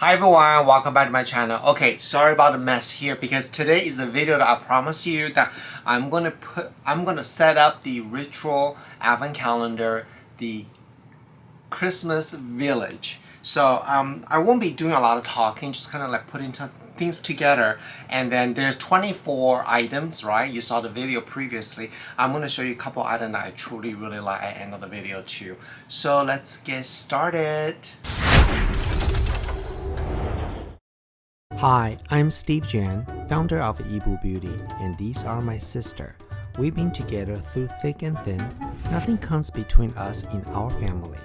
Hi everyone, welcome back to my channel. Okay, sorry about the mess here because today is a video that I promised you that I'm gonna set up the ritual advent calendar, the Christmas village. So I won't be doing a lot of talking, just kind of like putting things together. And then there's 24 items, right? You saw the video previously. I'm gonna show you a couple items that I truly really like at the end of the video too. So let's get started. Hi, I'm Steve Jan, founder of Yibu Beauty, and these are my sister. We've been together through thick and thin. Nothing comes between us in our family.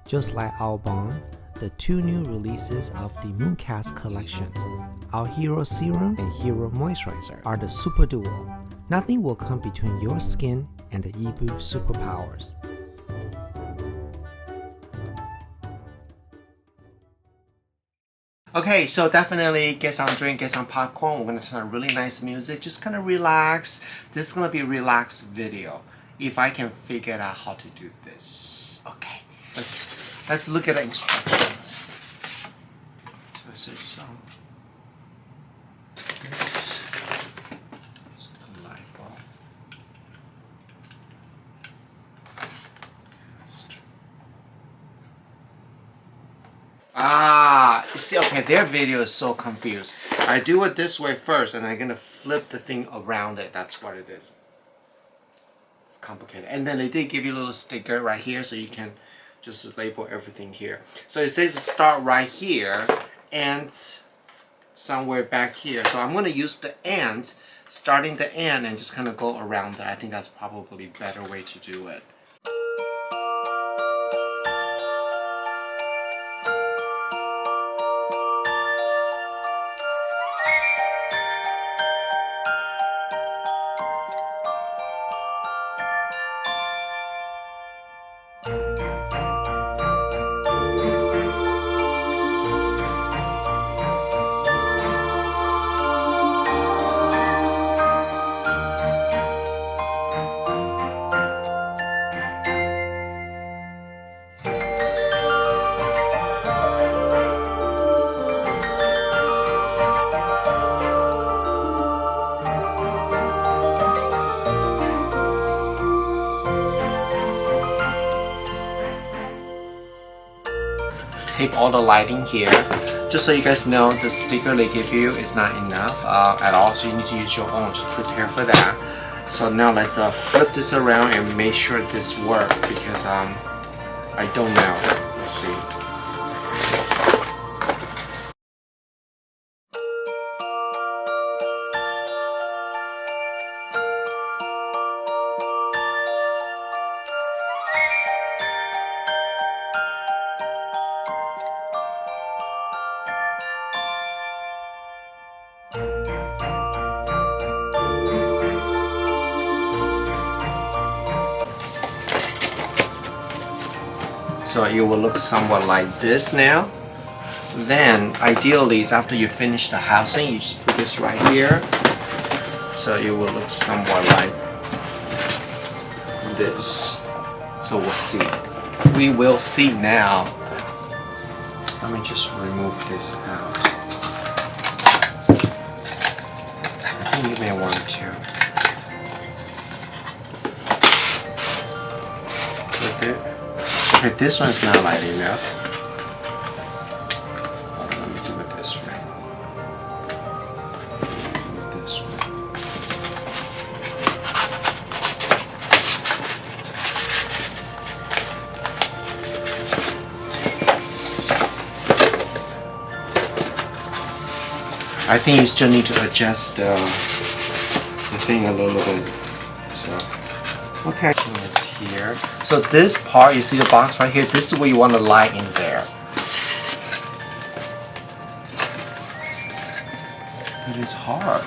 Just like our bond, the two new releases of the Mooncast collections, our Hero Serum and Hero Moisturizer, are the super duo. Nothing will come between your skin and the Yibu superpowers. Okay, so definitely get some drink, get some popcorn. We're gonna turn on really nice music. Just kind of relax. This is gonna be a relaxed video. If I can figure out how to do this. Okay, let's look at the instructions. So this is this is the light bulb. You see, okay, their video is so confused. I do it this way first, and I'm gonna flip the thing around it. That's what it is. It's complicated. And then they did give you a little sticker right here, so you can just label everything here. So it says start right here, and somewhere back here. So I'm gonna use the end, starting the end, and just kind of go around that. I think that's probably a better way to do it. Take all the lighting here. Just so you guys know, the sticker they give you is not enough at all, so you need to use your own. Just prepare for that. So now let's flip this around and make sure this works because I don't know. Let's see. So it will look somewhat like this now. Then ideally is after you finish the housing, you just put this right here. So it will look somewhat like this. So we'll see. We will see now. Let me just remove this out. I think you may want to. Click it. Okay, this one's not light enough. Let me do it this way. Do it this way. I think you still need to adjust the thing a little bit. So, okay. Here. So this part, you see the box right here, this is where you want to light in there. It is hard.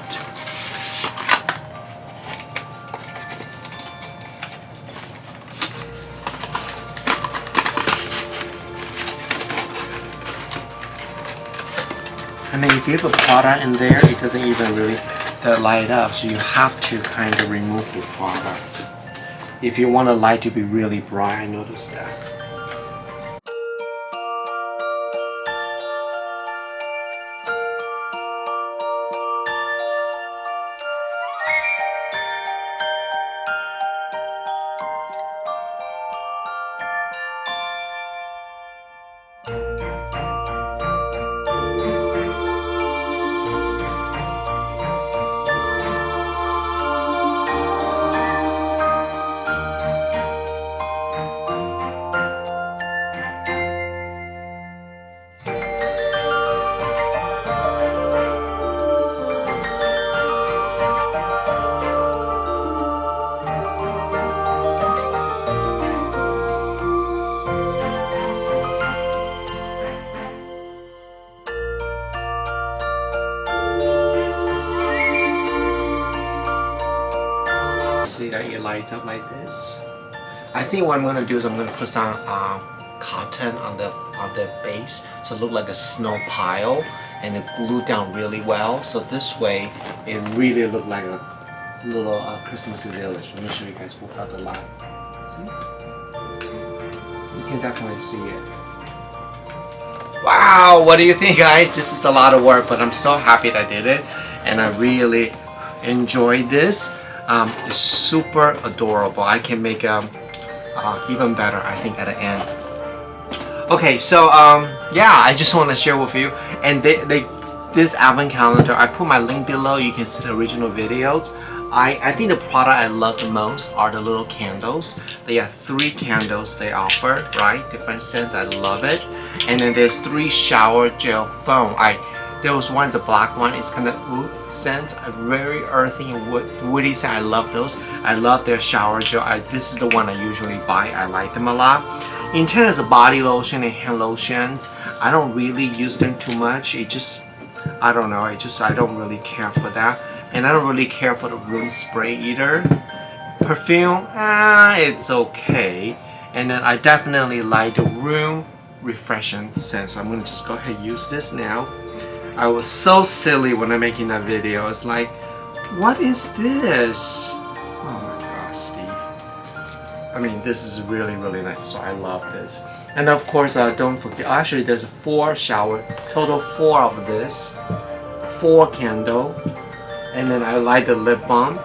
And then if you have a product in there, it doesn't even really light up, so you have to kind of remove the products. If you want the light to be really bright, I noticed that. lights up like this. I think what I'm gonna do is I'm gonna put some cotton on the base so it look like a snow pile, and it glued down really well. So this way, it really look like a little Christmas village. Let me show you guys without the light. See? You can definitely see it. Wow, what do you think, guys? This is a lot of work, but I'm so happy that I did it, and I really enjoyed this. It's super adorable. I can make even better, I think, at the end. Okay, so yeah, I just want to share with you, and this advent calendar, I put my link below. You can see the original videos. I think the product I love the most are the little candles. They have 3 candles they offer, right? Different scents, I love it. And then there's 3 shower gel foam. There was one, the black one, it's kind of oud scent, a very earthy and woody scent. I love those. I love their shower gel. This is the one I usually buy. I like them a lot. In terms of body lotion and hand lotions, I don't really use them too much. It just, I don't know, I don't really care for that. And I don't really care for the room spray either. Perfume, it's okay. And then I definitely like the room refreshing scent. So I'm gonna just go ahead and use this now. I was so silly when I'm making that video. It's like, what is this? Oh my gosh, Steve. I mean, this is really, really nice. So I love this. And of course, don't forget, actually there's 4 shower, total 4 of this. 4 candle. And then I like the lip balm.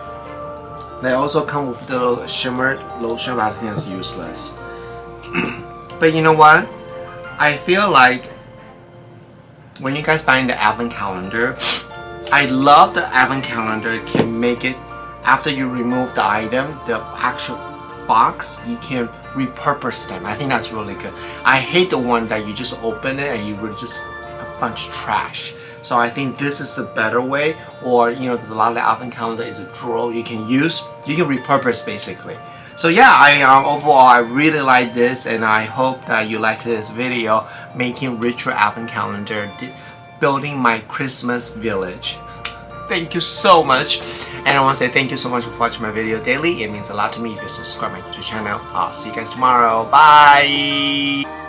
They also come with the shimmer lotion, but I think it's useless. But you know what? I feel like when you guys buying the advent calendar, I love the advent calendar can make it, after you remove the item, the actual box, you can repurpose them. I think that's really good. I hate the one that you just open it and you really just a bunch of trash. So I think this is the better way. Or, you know, there's a lot of the advent calendar is a drawer you can use. You can repurpose basically. So yeah, overall I really like this, and I hope that you liked this video making ritual advent calendar, building my Christmas village. Thank you so much, and I want to say thank you so much for watching my video daily. It means a lot to me if you subscribe to my YouTube channel. I'll see you guys tomorrow. Bye.